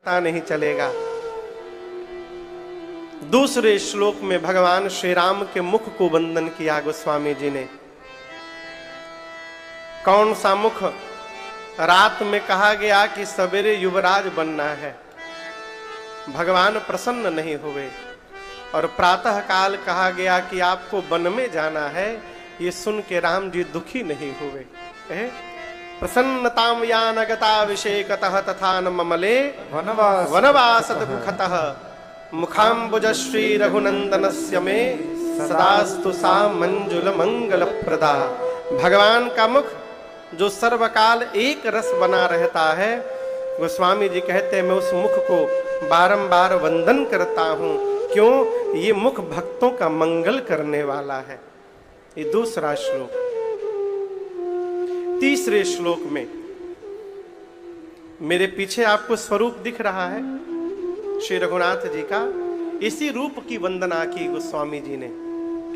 पता नहीं चलेगा। दूसरे श्लोक में भगवान श्री राम के मुख को वंदन किया गोस्वामी जी ने। कौन सा मुख? रात में कहा गया कि सवेरे युवराज बनना है, भगवान प्रसन्न नहीं हुए। और प्रातः काल कहा गया कि आपको वन में जाना है, ये सुन के राम जी दुखी नहीं हुए। प्रसन्नताम यानगताभिषेकतः तथा न ममले वनवासत मुखतः मुखाम्बुज श्री रघुनंदनस्य मे सदास्तु सा मंजुल मंगल प्रदा। भगवान का मुख जो सर्वकाल एक रस बना रहता है, गोस्वामी जी कहते हैं मैं उस मुख को बारंबार वंदन करता हूं। क्यों? ये मुख भक्तों का मंगल करने वाला है। ये दूसरा श्लोक। तीसरे श्लोक में मेरे पीछे आपको स्वरूप दिख रहा है श्री रघुनाथ जी का। इसी रूप की वंदना की गोस्वामी जी ने।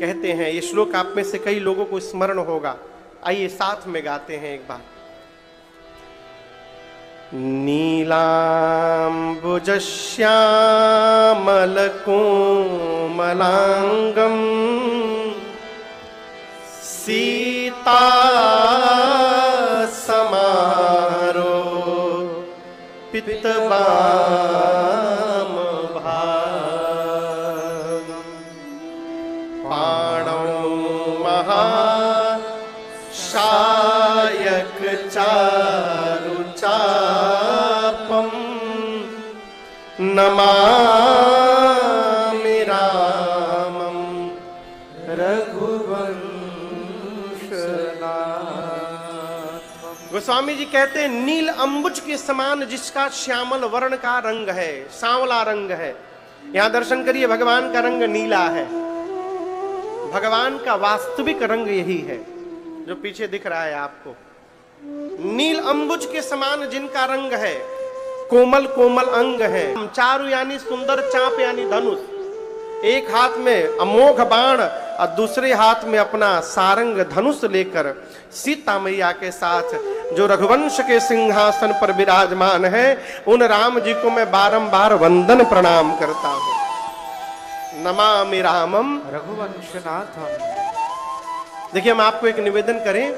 कहते हैं ये श्लोक आप में से कई लोगों को स्मरण होगा। आइए साथ में गाते हैं एक बार। नीलाम्बुजश्यामलकोमलांगं सीता समारो पितबाम भाग पाणौ महाशायक चारुचापम नमामि रामं रघुवंशनाथम्। गोस्वामी जी कहते हैं नील अंबुज के समान जिसका श्यामल वर्ण का रंग है, सांवला रंग है। यहां दर्शन करिए, भगवान का रंग नीला है। भगवान का वास्तविक रंग यही है जो पीछे दिख रहा है आपको। नील अंबुज के समान जिनका रंग है, कोमल कोमल अंग है। चारु यानी सुंदर, चाप यानी धनुष। एक हाथ में अमोघ बाण और दूसरे हाथ में अपना सारंग धनुष लेकर सीता मैया के साथ जो रघुवंश के सिंहासन पर विराजमान है, उन राम जी को मैं बारंबार वंदन प्रणाम करता हूं। नमामि रामम रघुवंशनाथम। देखिए हम आपको एक निवेदन करें,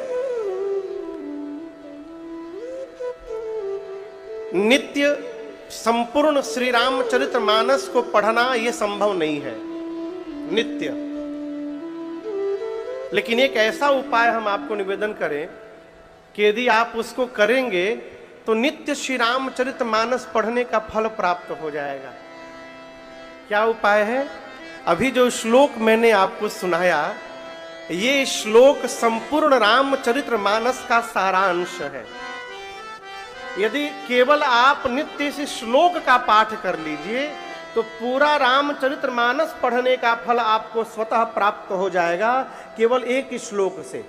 नित्य संपूर्ण श्री रामचरितमानस को पढ़ना यह संभव नहीं है नित्य, लेकिन एक ऐसा उपाय हम आपको निवेदन करें कि यदि आप उसको करेंगे तो नित्य श्री रामचरितमानस पढ़ने का फल प्राप्त हो जाएगा। क्या उपाय है? अभी जो श्लोक मैंने आपको सुनाया, ये श्लोक संपूर्ण रामचरितमानस का सारांश है। यदि केवल आप नित्य इस श्लोक का पाठ कर लीजिए तो पूरा रामचरितमानस पढ़ने का फल आपको स्वतः प्राप्त हो जाएगा केवल एक श्लोक से।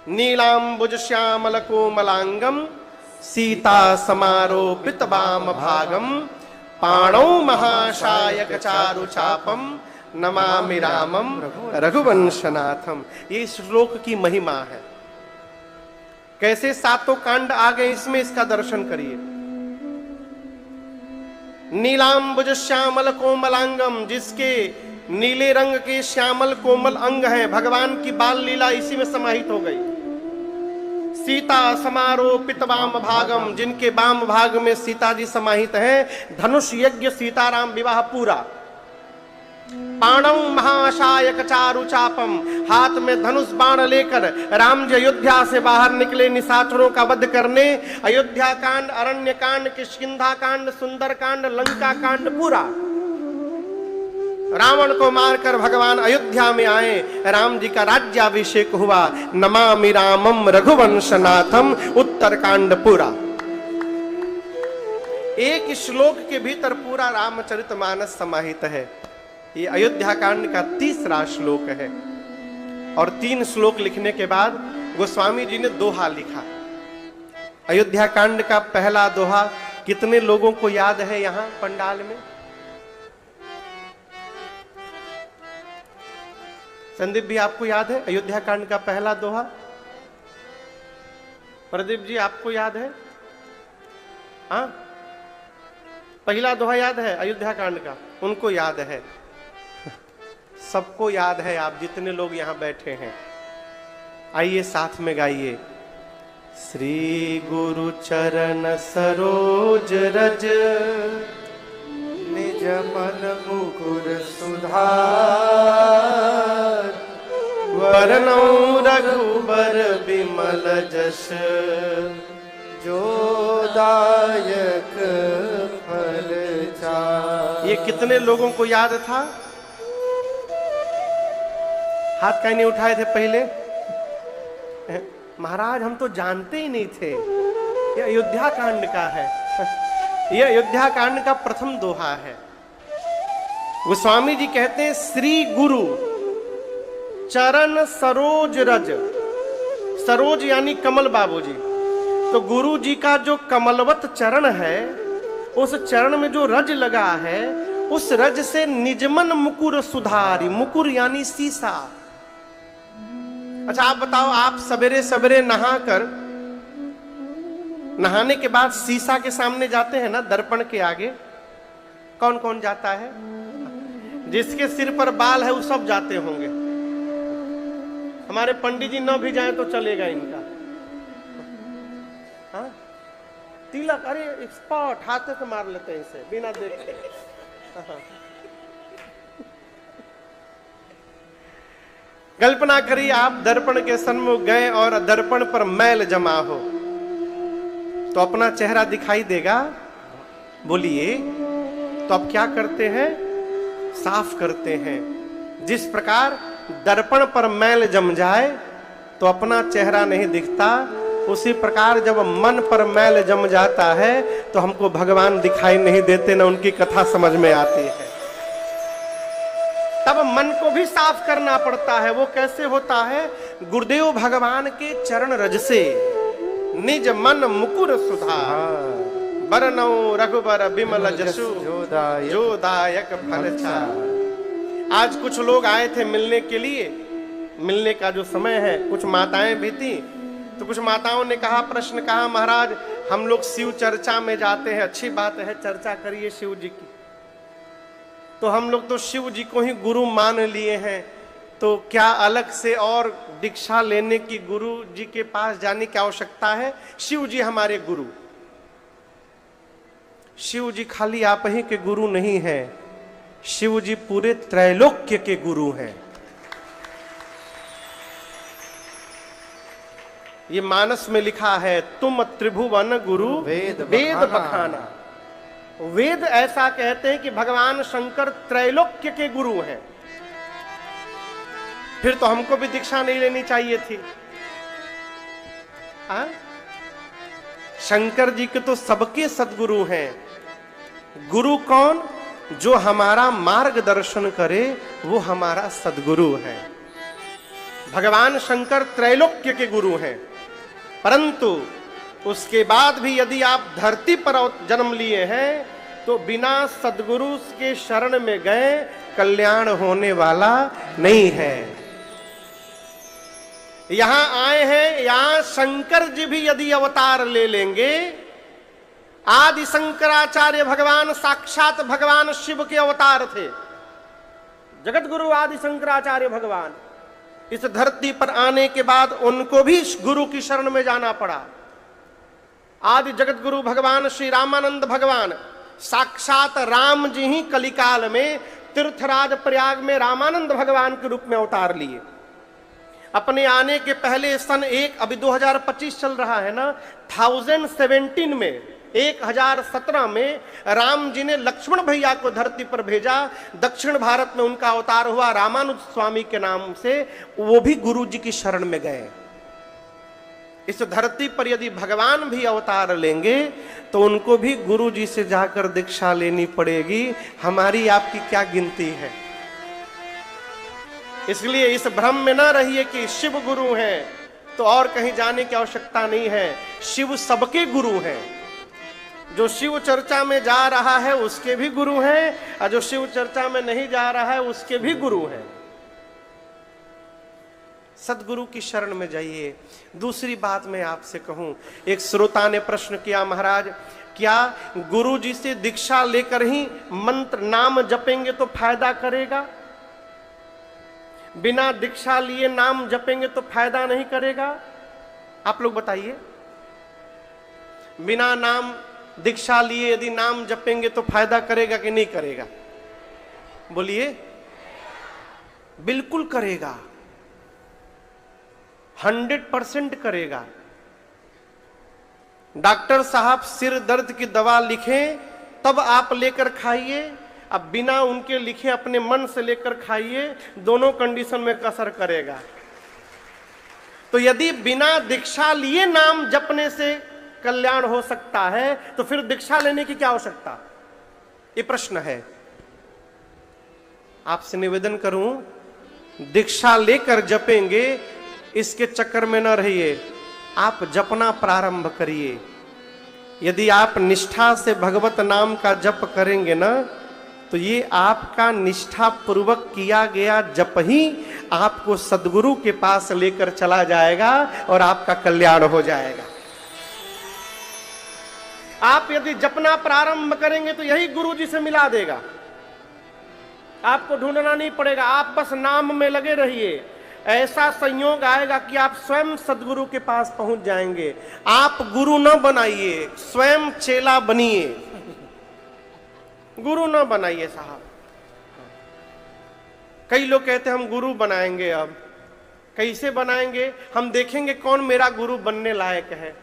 नीलांबुज श्यामल कोमलांगम सीता समारोपित वाम भागम पाणौ महाशायक चारु चापम नमामि रामम रघुवंशनाथम। ये श्लोक की महिमा है। कैसे सातों कांड आ गए इसमें, इसका दर्शन करिए। नीलांबुज श्यामल कोमलांगम, जिसके नीले रंग के श्यामल कोमल अंग हैं, भगवान की बाल लीला इसी में समाहित हो गई। सीता समारोपित वाम भागम, जिनके वाम भाग में सीता जी समाहित हैं। धनुष यज्ञ सीताराम विवाह पूरा। पाणौ महाशायक चारु चापम, हाथ में धनुष बाण लेकर राम जी अयोध्या से बाहर निकले निशाचरों का वध करने। अयोध्या कांड, अरण्य कांड, किष्किंधा कांड, सुंदर कांड, लंका कांड पूरा। रावण को मारकर भगवान अयोध्या में आए, राम जी का राज्याभिषेक हुआ। नमामि रामम रघुवंशनाथम, उत्तर कांड पूरा। एक श्लोक के भीतर पूरा रामचरितमानस समाहित है। ये अयोध्या कांड का तीसरा श्लोक है। और 3 श्लोक लिखने के बाद गोस्वामी जी ने दोहा लिखा। अयोध्या कांड का पहला दोहा कितने लोगों को याद है यहां पंडाल में? संदीप भी आपको याद है अयोध्या कांड का पहला दोहा? प्रदीप जी आपको याद है? हाँ, पहला दोहा याद है अयोध्या कांड का? उनको याद है, सबको याद है। आप जितने लोग यहां बैठे हैं, आइए साथ में गाइए। श्री गुरु चरण सरोज रज, निज मन मुकुर सुधार, वरनौ रघुबर बिमल जस, जो दायक फल चार। ये कितने लोगों को याद था? हाथ क्यों नहीं उठाए थे पहले? महाराज हम तो जानते ही नहीं थे। ये अयोध्या कांड का है। यह अयोध्या कांड का प्रथम दोहा है। गोस्वामी जी कहते हैं श्री गुरु चरण सरोज रज, सरोज यानी कमल बाबूजी। तो गुरु जी का जो कमलवत चरण है, उस चरण में जो रज लगा है, उस रज से निजमन मुकुर सुधारी। मुकुर यानी शीशा। अच्छा आप बताओ, आप सवेरे सवेरे नहाने के बाद शीशा के सामने जाते हैं ना, दर्पण के आगे? कौन कौन जाता है? जिसके सिर पर बाल है वो सब जाते होंगे। हमारे पंडित जी न भी जाए तो चलेगा इनका। हाँ? तिलक, अरे स्पॉट हाथ से मार लेते हैं इसे बिना देखे। हाँ। कल्पना करिए आप दर्पण के सन्मुख गए और दर्पण पर मैल जमा हो, तो अपना चेहरा दिखाई देगा? बोलिए। तो आप क्या करते हैं? साफ करते हैं। जिस प्रकार दर्पण पर मैल जम जाए तो अपना चेहरा नहीं दिखता, उसी प्रकार जब मन पर मैल जम जाता है तो हमको भगवान दिखाई नहीं देते, न उनकी कथा समझ में आती है। तब मन को भी साफ करना पड़ता है। वो कैसे होता है? गुरुदेव भगवान के चरण रज से। निज मन मुकुर सुधार, बरनौ रघुबर बिमल जसु, जो दायक फल चार। आज कुछ लोग आए थे मिलने के लिए। मिलने का जो समय है, कुछ माताएं भी थी, तो कुछ माताओं ने कहा, प्रश्न कहा, महाराज हम लोग शिव चर्चा में जाते हैं। अच्छी बात है, चर्चा करिए शिव जी की। तो हम लोग तो शिव जी को ही गुरु मान लिए हैं, तो क्या अलग से और दीक्षा लेने की, गुरु जी के पास जाने की आवश्यकता है? शिव जी हमारे गुरु। शिव जी खाली आप ही के गुरु नहीं हैं, शिव जी पूरे त्रैलोक्य के गुरु हैं। ये मानस में लिखा है, तुम त्रिभुवन गुरु वेद बखाना। वेद ऐसा कहते हैं कि भगवान शंकर त्रैलोक्य के गुरु हैं। फिर तो हमको भी दीक्षा नहीं लेनी चाहिए थी। शंकर जी के तो सबके सद्गुरु हैं। गुरु कौन? जो हमारा मार्गदर्शन करे वो हमारा सद्गुरु है। भगवान शंकर त्रैलोक्य के गुरु हैं। परंतु उसके बाद भी यदि आप धरती पर जन्म लिए हैं तो बिना सद्गुरु के शरण में गए कल्याण होने वाला नहीं है। यहां आए हैं, यहां शंकर जी भी यदि अवतार ले लेंगे, आदि शंकराचार्य भगवान साक्षात भगवान शिव के अवतार थे। जगत गुरु आदि शंकराचार्य भगवान इस धरती पर आने के बाद उनको भी गुरु की शरण में जाना पड़ा। आदि जगत गुरु भगवान श्री रामानंद भगवान साक्षात राम जी ही कलिकाल में तीर्थराज प्रयाग में रामानंद भगवान के रूप में अवतार लिए। अपने आने के पहले सन अभी 2025 चल रहा है ना, 1017 में 1017 में राम जी ने लक्ष्मण भैया को धरती पर भेजा। दक्षिण भारत में उनका अवतार हुआ रामानुज स्वामी के नाम से। वो भी गुरु जी की शरण में गए। इस धरती पर यदि भगवान भी अवतार लेंगे तो उनको भी गुरु जी से जाकर दीक्षा लेनी पड़ेगी। हमारी आपकी क्या गिनती है? इसलिए इस भ्रम में न रहिए कि शिव गुरु हैं तो और कहीं जाने की आवश्यकता नहीं है। शिव सबके गुरु हैं। जो शिव चर्चा में जा रहा है उसके भी गुरु हैं, और जो शिव चर्चा में नहीं जा रहा है उसके भी गुरु हैं। सदगुरु की शरण में जाइए। दूसरी बात मैं आपसे कहूं, एक श्रोता ने प्रश्न किया, महाराज क्या गुरु जी से दीक्षा लेकर ही मंत्र नाम जपेंगे तो फायदा करेगा? बिना दीक्षा लिए नाम जपेंगे तो फायदा नहीं करेगा? आप लोग बताइए। बिना नाम दीक्षा लिए यदि नाम जपेंगे तो फायदा करेगा कि नहीं करेगा? बोलिए। बिल्कुल करेगा, 100% करेगा। डॉक्टर साहब सिर दर्द की दवा लिखें तब आप लेकर खाइए, अब बिना उनके लिखे अपने मन से लेकर खाइए, दोनों कंडीशन में कसर करेगा। तो यदि बिना दीक्षा लिए नाम जपने से कल्याण हो सकता है तो फिर दीक्षा लेने की क्या आवश्यकता? ये प्रश्न है। आपसे निवेदन करूं, दीक्षा लेकर जपेंगे इसके चक्कर में न रहिए, आप जपना प्रारंभ करिए। यदि आप निष्ठा से भगवत नाम का जप करेंगे ना, तो ये आपका निष्ठा पूर्वक किया गया जप ही आपको सद्गुरु के पास लेकर चला जाएगा और आपका कल्याण हो जाएगा। आप यदि जपना प्रारंभ करेंगे तो यही गुरु जी से मिला देगा, आपको ढूंढना नहीं पड़ेगा। आप बस नाम में लगे रहिए, ऐसा संयोग आएगा कि आप स्वयं सद्गुरु के पास पहुंच जाएंगे। आप गुरु न बनाइए, स्वयं चेला बनिए, गुरु न बनाइए साहब। कई लोग कहते हैं हम गुरु बनाएंगे, अब कैसे बनाएंगे? हम देखेंगे कौन मेरा गुरु बनने लायक है।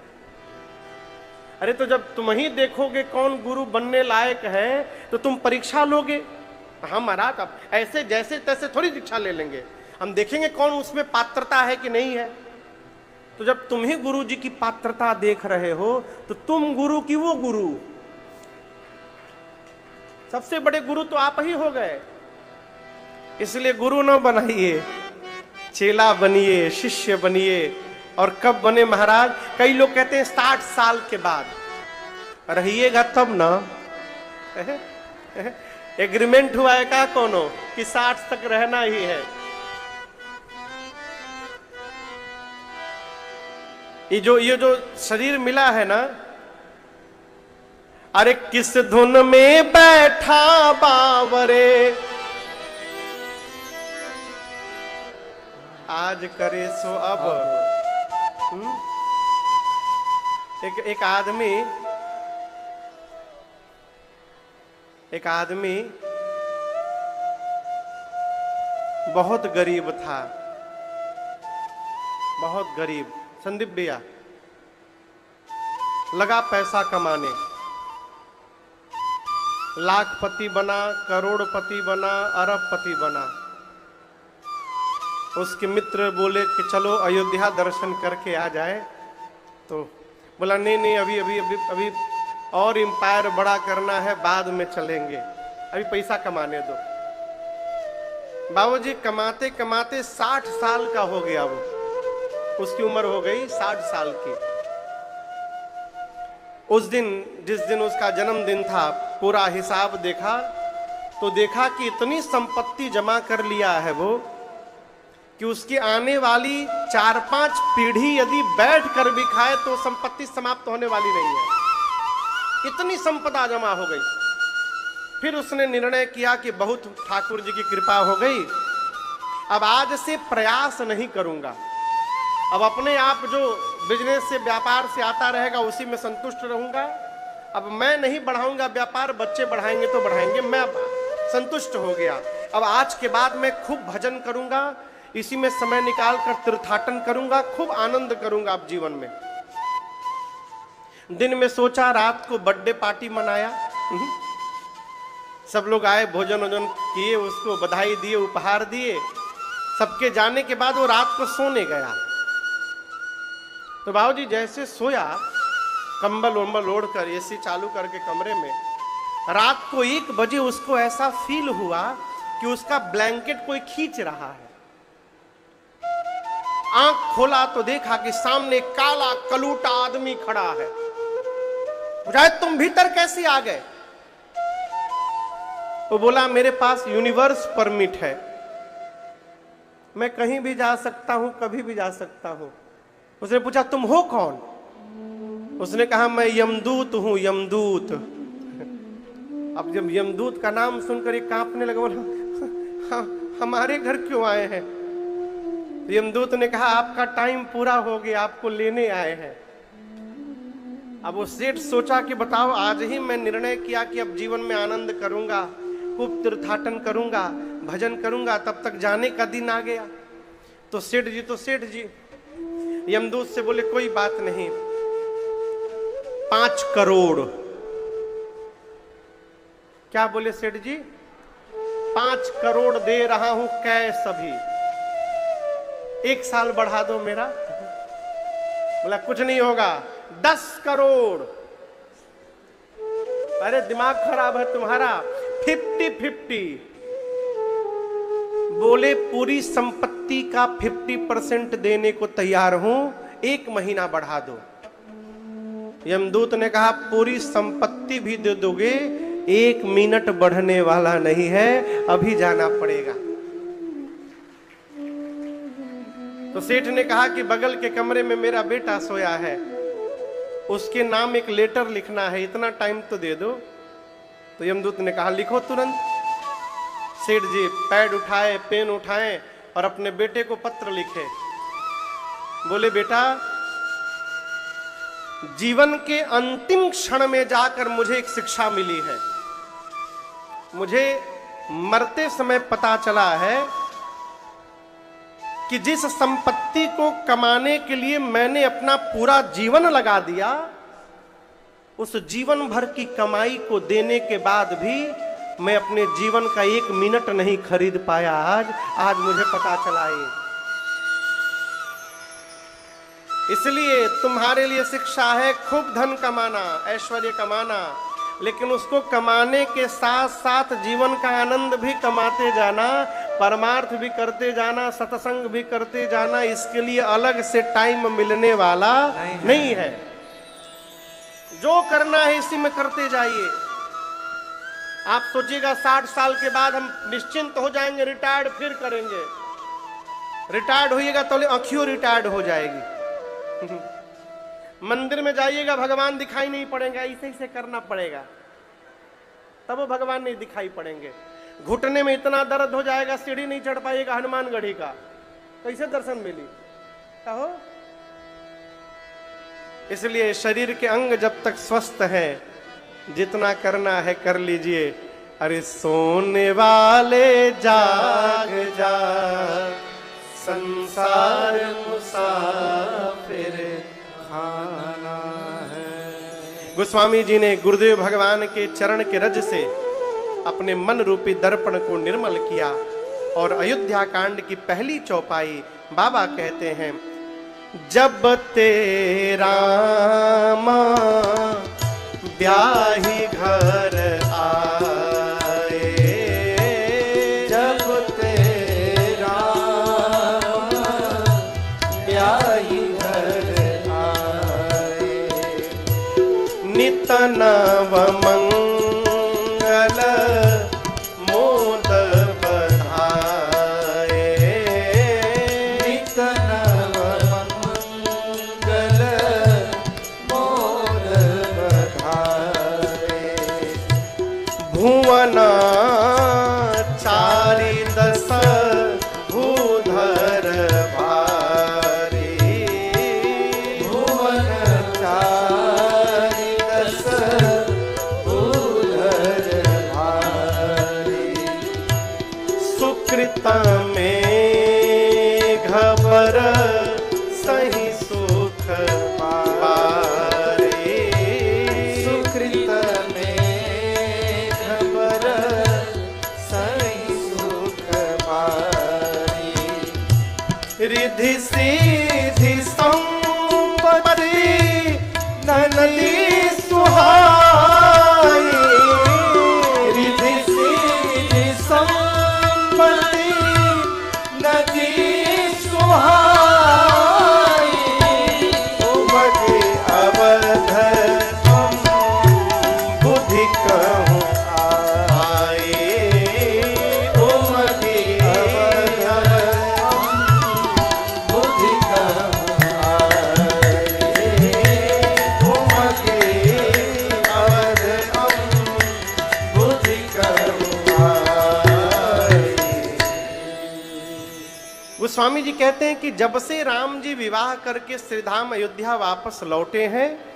अरे तो जब तुम ही देखोगे कौन गुरु बनने लायक है तो तुम परीक्षा लोगे। हाँ महाराज, अब ऐसे जैसे तैसे थोड़ी दीक्षा ले लेंगे, हम देखेंगे कौन उसमें पात्रता है कि नहीं है। तो जब तुम ही गुरु जी की पात्रता देख रहे हो तो तुम गुरु की वो गुरु, सबसे बड़े गुरु तो आप ही हो गए। इसलिए गुरु न बनाइए, चेला बनिए, शिष्य बनिए। और कब बने महाराज? कई लोग कहते हैं 60 साल के बाद। रहिएगा तब ना। एग्रीमेंट हुआ है का कोनो कि 60 तक रहना ही है? ये जो शरीर मिला है ना, अरे किस धुन में बैठा बावरे, आज करे सो अब। एक आदमी बहुत गरीब था, बहुत गरीब। संदीप भैया लगा पैसा कमाने, लाखपति बना, करोड़पति बना, अरबपति बना। उसके मित्र बोले कि चलो अयोध्या दर्शन करके आ जाए, तो बोला नहीं अभी अभी अभी अभी और एम्पायर बड़ा करना है, बाद में चलेंगे, अभी पैसा कमाने दो। बाबूजी कमाते कमाते 60 साल का हो गया, वो उसकी उम्र हो गई 60 साल की। उस दिन जिस दिन उसका जन्मदिन था, पूरा हिसाब देखा तो देखा कि इतनी संपत्ति जमा कर लिया है वो कि उसकी आने वाली 4-5 पीढ़ी यदि बैठ कर भी खाए तो संपत्ति समाप्त होने वाली नहीं है, इतनी संपदा जमा हो गई। फिर उसने निर्णय किया कि बहुत ठाकुर जी की कृपा हो गई, अब आज से प्रयास नहीं करूंगा, अब अपने आप जो बिजनेस से व्यापार से आता रहेगा उसी में संतुष्ट रहूंगा। अब मैं नहीं बढ़ाऊंगा व्यापार, बच्चे बढ़ाएंगे तो बढ़ाएंगे, मैं अब संतुष्ट हो गया। अब आज के बाद मैं खूब भजन करूंगा, इसी में समय निकाल कर तीर्थाटन करूंगा, खूब आनंद करूंगा अब जीवन में। दिन में सोचा, रात को बर्थडे पार्टी मनाया, सब लोग आए, भोजन वोजन किए, उसको बधाई दिए, उपहार दिए। सबके जाने के बाद वो रात को सोने गया। तो बाबूजी जैसे सोया, कंबल वंबल ओढ़ कर एसी चालू करके कमरे में, रात को 1 बजे उसको ऐसा फील हुआ कि उसका ब्लैंकेट कोई खींच रहा है। आंख खोला तो देखा कि सामने काला कलूटा आदमी खड़ा है। पूछा, तुम भीतर कैसे आ गए? वो बोला, मेरे पास यूनिवर्स परमिट है, मैं कहीं भी जा सकता हूं, कभी भी जा सकता हूं। उसने पूछा, तुम हो कौन? उसने कहा मैं यमदूत हूं, यमदूत। अब जब यमदूत का नाम सुनकर ये कांपने लगा, बोला हमारे घर क्यों आए हैं? यमदूत ने कहा आपका टाइम पूरा हो गया, आपको लेने आए हैं। अब वो सेठ सोचा कि बताओ, आज ही मैं निर्णय किया कि अब जीवन में आनंद करूंगा, खूब तीर्थाटन करूंगा, भजन करूंगा, तब तक जाने का दिन आ गया। तो सेठ जी यमदूत से बोले कोई बात नहीं, 5 करोड़। क्या बोले सेठ जी? 5 करोड़ दे रहा हूं कैश अभी, 1 साल बढ़ा दो मेरा। बोला कुछ नहीं होगा, 10 करोड़। अरे दिमाग खराब है तुम्हारा, 50-50। बोले पूरी संपत्ति का 50% देने को तैयार हूं, 1 महीना बढ़ा दो। यमदूत ने कहा पूरी संपत्ति भी दे दोगे, 1 मिनट बढ़ने वाला नहीं है, अभी जाना पड़ेगा। तो सेठ ने कहा कि बगल के कमरे में मेरा बेटा सोया है, उसके नाम एक लेटर लिखना है, इतना टाइम तो दे दो। तो यमदूत ने कहा लिखो तुरंत। सेठ जी पैड उठाए, पेन उठाए और अपने बेटे को पत्र लिखे। बोले बेटा, जीवन के अंतिम क्षण में जाकर मुझे एक शिक्षा मिली है। मुझे मरते समय पता चला है कि जिस संपत्ति को कमाने के लिए मैंने अपना पूरा जीवन लगा दिया, उस जीवन भर की कमाई को देने के बाद भी मैं अपने जीवन का 1 मिनट नहीं खरीद पाया। आज मुझे पता चला ये। इसलिए तुम्हारे लिए शिक्षा है खूब धन कमाना, ऐश्वर्य कमाना, लेकिन उसको कमाने के साथ साथ जीवन का आनंद भी कमाते जाना, परमार्थ भी करते जाना, सत्संग भी करते जाना। इसके लिए अलग से टाइम मिलने वाला नहीं है। जो करना है इसी में करते जाइए। आप सोचिएगा 60 साल के बाद हम निश्चिंत हो जाएंगे, रिटायर्ड फिर करेंगे। रिटायर्ड होइएगा तो आंखियों रिटायर्ड हो जाएगी। मंदिर में जाइएगा भगवान दिखाई नहीं पड़ेगा, ऐसे करना पड़ेगा, तब वो भगवान नहीं दिखाई पड़ेंगे। घुटने में इतना दर्द हो जाएगा, सीढ़ी नहीं चढ़ पाइएगा हनुमानगढ़ी का, कैसे दर्शन मिली? कहो। इसलिए शरीर के अंग जब तक स्वस्थ हैं, जितना करना है कर लीजिए। अरे सोने वाले जाग जाग, संसार मुसाफिर खाना है। गोस्वामी जी ने गुरुदेव भगवान के चरण के रज से अपने मन रूपी दर्पण को निर्मल किया और अयोध्या कांड की पहली चौपाई बाबा कहते हैं, जब तेरा मां ब्याही घर आए, जब तेरा ब्याही घर आए, नित नव मंगल मोद बधाए, नित नव मंगल मोद बधाए, भुवना चारि दस भूधर भारी, भुवन चारि दस भूधर भारी, सुकृत में घबर सही सुख पारे, सुकृत में खबर सही सुख पारी, रिधि सिद्धि संपत्ति धनली सुहाई, रिधि सिद्धि संपत्ति नदी सुहाई, उमगे अवध हम बुद्धि कहूँ आए, उमगे अवध हम बुद्धि कहूँ गोस्वामी जी कहते हैं कि जब से राम जी विवाह करके श्रीधाम अयोध्या वापस लौटे हैं,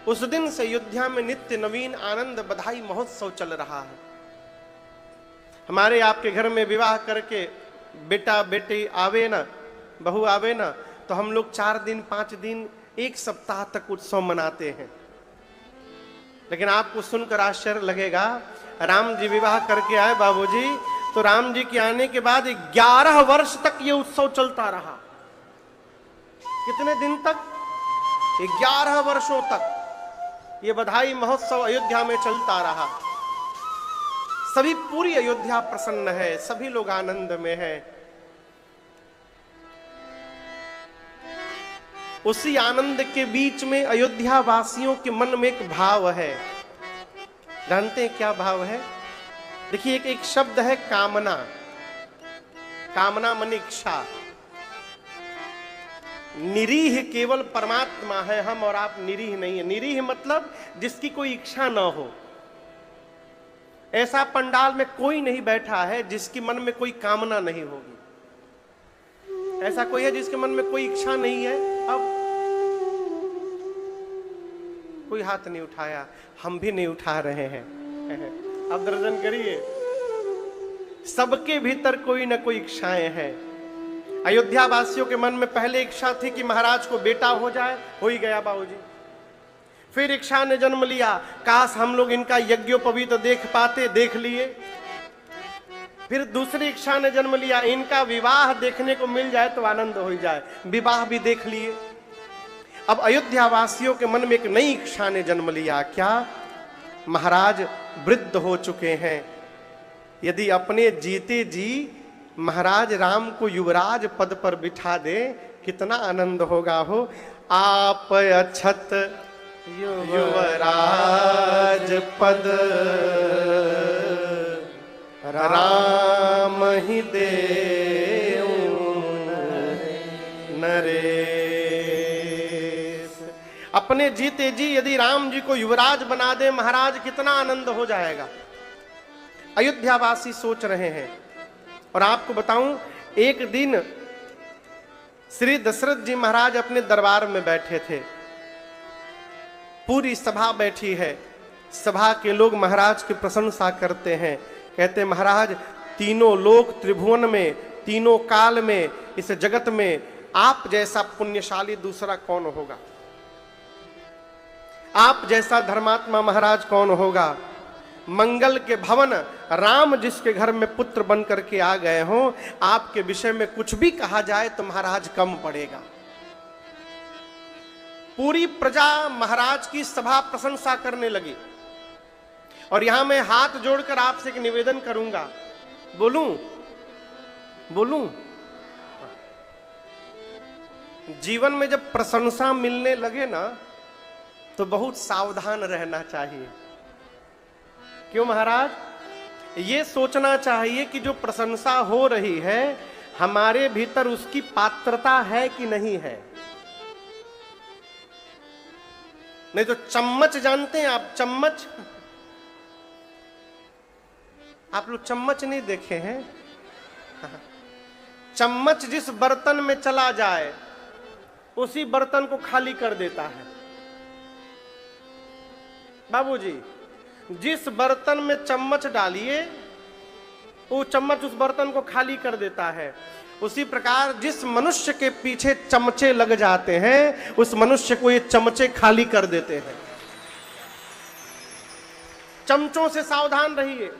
उस दिन से अयोध्या में नित्य नवीन आनंद बधाई महोत्सव चल रहा है। हमारे आपके घर में विवाह करके बेटा बेटी आवे ना, बहू आवे ना, तो हम लोग 4 दिन 5 दिन 1 सप्ताह तक उत्सव मनाते हैं। लेकिन आपको सुनकर आश्चर्य लगेगा, राम जी विवाह करके आए बाबूजी, तो राम जी के आने के बाद 11 वर्ष तक ये उत्सव चलता रहा। कितने दिन तक? 11 वर्षों तक ये बधाई महोत्सव अयोध्या में चलता रहा। सभी पूरी अयोध्या प्रसन्न है, सभी लोग आनंद में हैं। उसी आनंद के बीच में अयोध्या वासियों के मन में एक भाव है। जानते हैं क्या भाव है? देखिए, एक शब्द है कामना। कामना मन इच्छा। निरीह केवल परमात्मा है, हम और आप निरीह नहीं है। निरीह मतलब जिसकी कोई इच्छा ना हो। ऐसा पंडाल में कोई नहीं बैठा है जिसकी मन में कोई कामना नहीं होगी। ऐसा कोई है जिसके मन में कोई इच्छा नहीं है? अब कोई हाथ नहीं उठाया, हम भी नहीं उठा रहे हैं। अब दर्शन करिए, सबके भीतर कोई ना कोई इच्छाएं हैं। अयोध्या वासियों के मन में पहले इच्छा थी कि महाराज को बेटा हो जाए, हो ही गया बाबूजी। फिर इच्छा ने जन्म लिया, काश हम लोग इनका यज्ञोपवीत देख पाते, देख लिए। फिर दूसरी इच्छा ने जन्म लिया, इनका विवाह देखने को मिल जाए तो आनंद हो जाए, विवाह भी देख लिए। अब अयोध्या वासियों के मन में एक नई इच्छा ने जन्म लिया, क्या? महाराज वृद्ध हो चुके हैं, यदि अपने जीते जी महाराज राम को युवराज पद पर बिठा दे, कितना आनंद होगा हो। आप अछत युवराज पद राम ही दे नरेश। अपने जीते जी यदि राम जी को युवराज बना दे महाराज, कितना आनंद हो जाएगा। अयोध्यावासी सोच रहे हैं। और आपको बताऊं, एक दिन श्री दशरथ जी महाराज अपने दरबार में बैठे थे। पूरी सभा बैठी है, सभा के लोग महाराज की प्रशंसा करते हैं। कहते महाराज, तीनों लोक त्रिभुवन में, तीनों काल में, इस जगत में आप जैसा पुण्यशाली दूसरा कौन होगा? आप जैसा धर्मात्मा महाराज कौन होगा? मंगल के भवन राम जिसके घर में पुत्र बन करके आ गए हों, आपके विषय में कुछ भी कहा जाए तो महाराज कम पड़ेगा। पूरी प्रजा महाराज की सभा प्रशंसा करने लगी। और यहां मैं हाथ जोड़कर आपसे एक निवेदन करूंगा। बोलूं? जीवन में जब प्रशंसा मिलने लगे ना, तो बहुत सावधान रहना चाहिए। क्यों महाराज? ये सोचना चाहिए कि जो प्रशंसा हो रही है, हमारे भीतर उसकी पात्रता है कि नहीं है। नहीं तो चम्मच जानते हैं आप? चम्मच, आप लोग चम्मच नहीं देखे हैं? चम्मच जिस बर्तन में चला जाए उसी बर्तन को खाली कर देता है। बाबूजी, जिस बर्तन में चम्मच डालिए वो चम्मच उस बर्तन को खाली कर देता है। उसी प्रकार जिस मनुष्य के पीछे चमचे लग जाते हैं, उस मनुष्य को ये चमचे खाली कर देते हैं। चमचों से सावधान रहिए।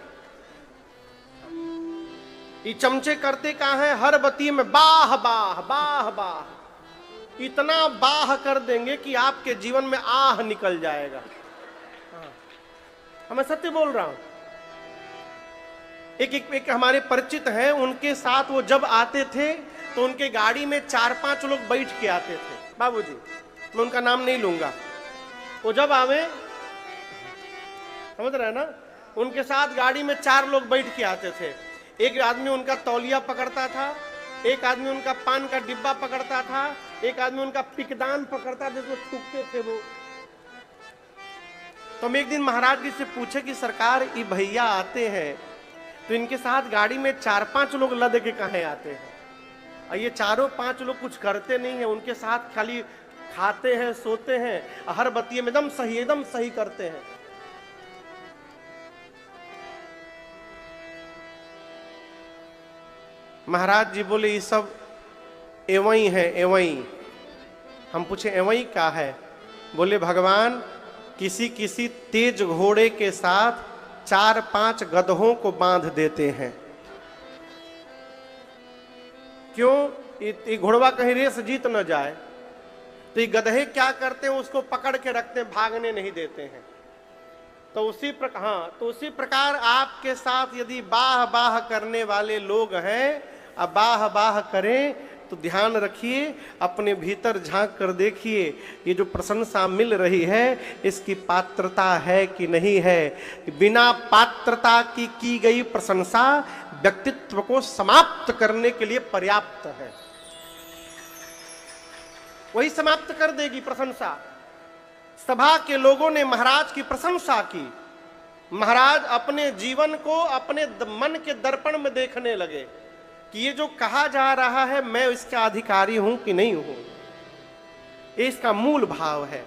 ये चमचे करते कहां हैं? हर बत्ती में बाह बाह बाह बाह, इतना बाह कर देंगे कि आपके जीवन में आह निकल जाएगा। मैं सत्य बोल रहा हूं। एक हमारे परिचित हैं, उनके साथ वो जब आते थे तो उनके गाड़ी में 4-5 लोग बैठ के आते थे। बाबूजी, मैं उनका नाम नहीं लूंगा। वो जब आवे, समझ रहे हैं ना, उनके साथ गाड़ी में 4 लोग बैठ के आते थे। एक आदमी उनका तौलिया पकड़ता था, एक आदमी उनका पान का डिब्बा पकड़ता था, एक आदमी उनका पिकदान पकड़ता जिसमें थूकते थे वो। तो हम एक दिन महाराज जी से पूछे कि सरकार ये भैया आते हैं तो इनके साथ गाड़ी में 4-5 लोग लद के कहे आते हैं, और ये 4-5 लोग कुछ करते नहीं है, उनके साथ खाली खाते हैं, सोते हैं, हर बतिये में एकदम सही करते हैं। महाराज जी बोले ये सब एवं है, एवं। हम पूछे एवं क्या है? बोले भगवान किसी तेज घोड़े के साथ 4-5 गधों को बांध देते हैं। क्यों? ये घोड़वा कहीं रेस जीत न जाए, तो ये गधे क्या करते हैं, उसको पकड़ के रखते हैं, भागने नहीं देते हैं। तो उसी प्रकार आपके साथ यदि बाह बाह करने वाले लोग हैं, अब बाह बाह करें तो ध्यान रखिए, अपने भीतर झांक कर देखिए, ये जो प्रशंसा मिल रही है इसकी पात्रता है कि नहीं है। बिना पात्रता की गई प्रशंसा व्यक्तित्व को समाप्त करने के लिए पर्याप्त है, वही समाप्त कर देगी प्रशंसा। सभा के लोगों ने महाराज की प्रशंसा की। महाराज अपने जीवन को अपने मन के दर्पण में देखने लगे कि ये जो कहा जा रहा है मैं इसका अधिकारी हूं कि नहीं हूं, ये इसका मूल भाव है।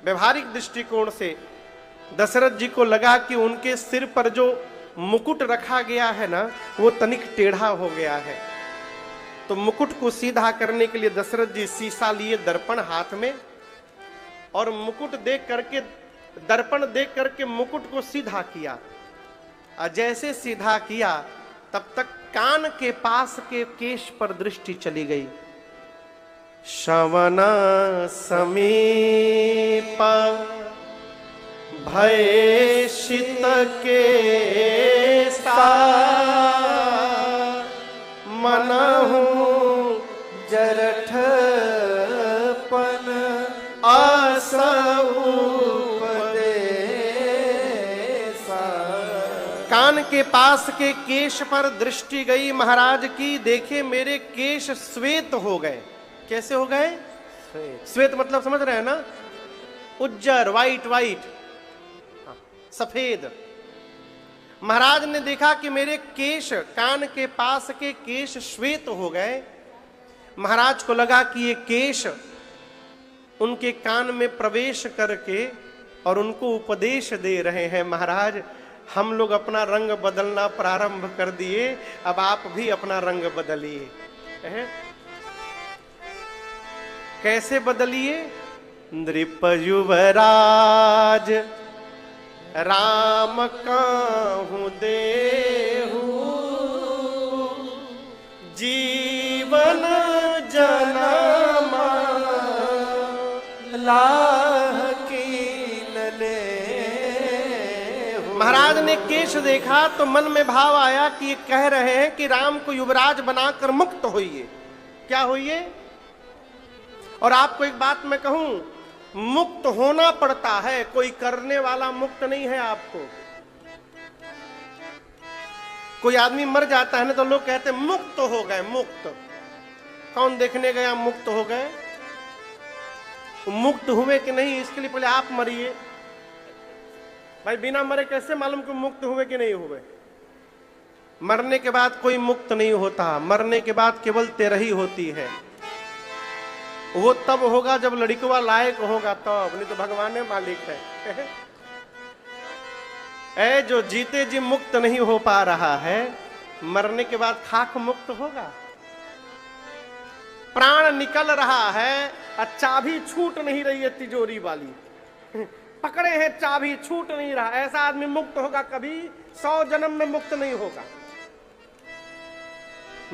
व्यवहारिक दृष्टिकोण से दशरथ जी को लगा कि उनके सिर पर जो मुकुट रखा गया है ना, वो तनिक टेढ़ा हो गया है। तो मुकुट को सीधा करने के लिए दशरथ जी शीशा लिए, दर्पण हाथ में, और मुकुट देख करके, दर्पण देख करके मुकुट को सीधा किया। और जैसे सीधा किया तब तक कान के पास के केश पर दृष्टि चली गई। श्रवण समीप भय शीत के मनहु जरठपन आसऊ कान के पास के केश पर दृष्टि गई महाराज की। देखे मेरे केश श्वेत हो गए। कैसे हो गए? श्वेत मतलब समझ रहे हैं ना, उज्जर, वाइट, सफेद। महाराज ने देखा कि मेरे केश, कान के पास के केश श्वेत हो गए। महाराज को लगा कि ये केश उनके कान में प्रवेश करके और उनको उपदेश दे रहे हैं, महाराज हम लोग अपना रंग बदलना प्रारंभ कर दिए, अब आप भी अपना रंग बदलिए। कैसे बदलिए? नृप युवराज राम काहू देहु, जीवन जनमा लाह कीन ले। महाराज ने केश देखा तो मन में भाव आया कि ये कह रहे हैं कि राम को युवराज बनाकर मुक्त होइए। क्या होइए? और आपको एक बात मैं कहूं, मुक्त होना पड़ता है, कोई करने वाला मुक्त नहीं है। आपको कोई आदमी मर जाता है ना तो लोग कहते हैं मुक्त हो गए। मुक्त कौन देखने गया मुक्त हो गए? मुक्त हुए कि नहीं इसके लिए पहले आप मरिए। भाई बिना मरे कैसे मालूम कि मुक्त हुए कि नहीं हुए? मरने के बाद कोई मुक्त नहीं होता, मरने के बाद केवल तेरही होती है। वो तब होगा जब लड़कवा लायक होगा तब, नहीं तो भगवान ने मालिक है। ऐ जो जीते जी मुक्त नहीं हो पा रहा है, मरने के बाद खाक मुक्त होगा। प्राण निकल रहा है, चाबी छूट नहीं रही है तिजोरी वाली, पकड़े हैं चाबी छूट नहीं रहा, ऐसा आदमी मुक्त होगा कभी? 100 जन्म में मुक्त नहीं होगा।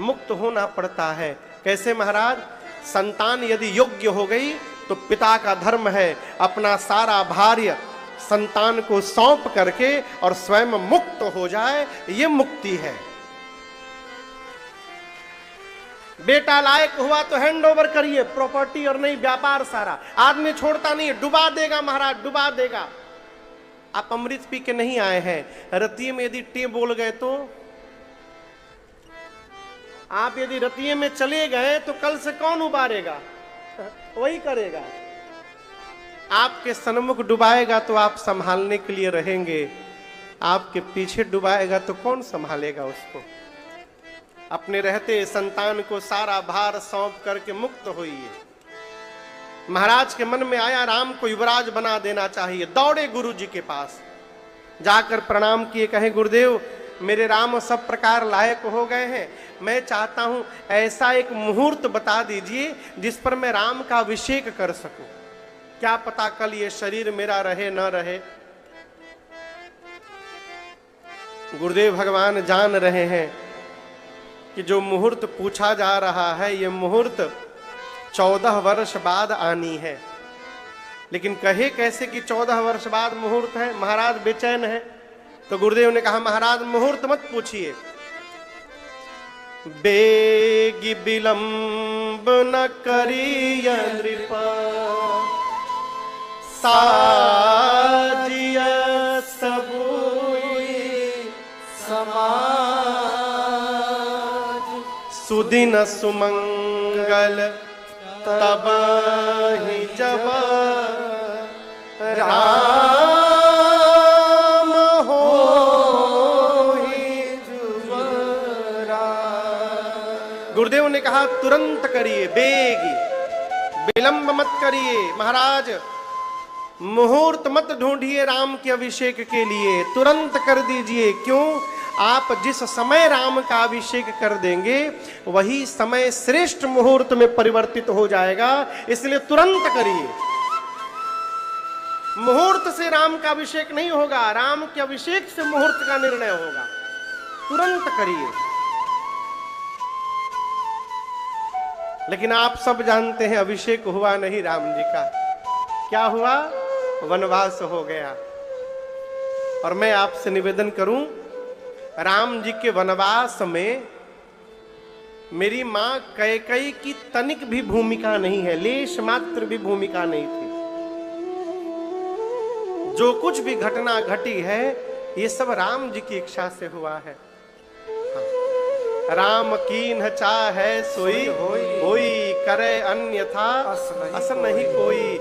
मुक्त होना पड़ता है। कैसे महाराज? संतान यदि योग्य हो गई तो पिता का धर्म है अपना सारा भार्य संतान को सौंप करके और स्वयं मुक्त हो जाए, ये मुक्ति है। बेटा लायक हुआ तो हैंड ओवर करिए, प्रॉपर्टी और नहीं व्यापार सारा। आदमी छोड़ता नहीं, डुबा देगा महाराज, डुबा देगा। आप अमृत पी के नहीं आए हैं, रतिये में यदि टे बोल गए तो, आप यदि रतिये में चले गए तो कल से कौन उबारेगा? वही करेगा। आपके सन्मुख डुबाएगा तो आप संभालने के लिए रहेंगे, आपके पीछे डुबाएगा तो कौन संभालेगा उसको। अपने रहते संतान को सारा भार सौंप करके मुक्त होइए। महाराज के मन में आया राम को युवराज बना देना चाहिए। दौड़े गुरु जी के पास, जाकर प्रणाम किए, कहे गुरुदेव मेरे राम सब प्रकार लायक हो गए हैं, मैं चाहता हूं ऐसा एक मुहूर्त बता दीजिए जिस पर मैं राम का अभिषेक कर सकूं। क्या पता कल ये शरीर मेरा रहे न रहे। गुरुदेव भगवान जान रहे हैं कि जो मुहूर्त पूछा जा रहा है ये मुहूर्त 14 वर्ष बाद आनी है। लेकिन कहे कैसे कि 14 वर्ष बाद मुहूर्त है। महाराज बेचैन है। तो गुरुदेव ने कहा महाराज मुहूर्त मत पूछिए, बेगी विलंब न करिय नृप, साजिय सबुई समाज, सुदिन सुमंगल तब ही जब राम हो गुरुदेव ने कहा तुरंत करिए, बेगी विलंब मत करिए। महाराज मुहूर्त मत ढूंढिए राम के अभिषेक के लिए, तुरंत कर दीजिए। क्यों? आप जिस समय राम का अभिषेक कर देंगे वही समय श्रेष्ठ मुहूर्त में परिवर्तित हो जाएगा, इसलिए तुरंत करिए। मुहूर्त से राम का अभिषेक नहीं होगा, राम के अभिषेक से मुहूर्त का निर्णय होगा। तुरंत करिए। लेकिन आप सब जानते हैं अभिषेक हुआ नहीं राम जी का। क्या हुआ? वनवास हो गया। और मैं आपसे निवेदन करूं, राम जी के वनवास में मेरी मां कैकेयी की तनिक भी भूमिका नहीं है, लेश मात्र भी भूमिका नहीं थी। जो कुछ भी घटना घटी है ये सब राम जी की इच्छा से हुआ है। राम कीन्ह चाहे सोई होई, करे अन्यथा अस नहीं कोई।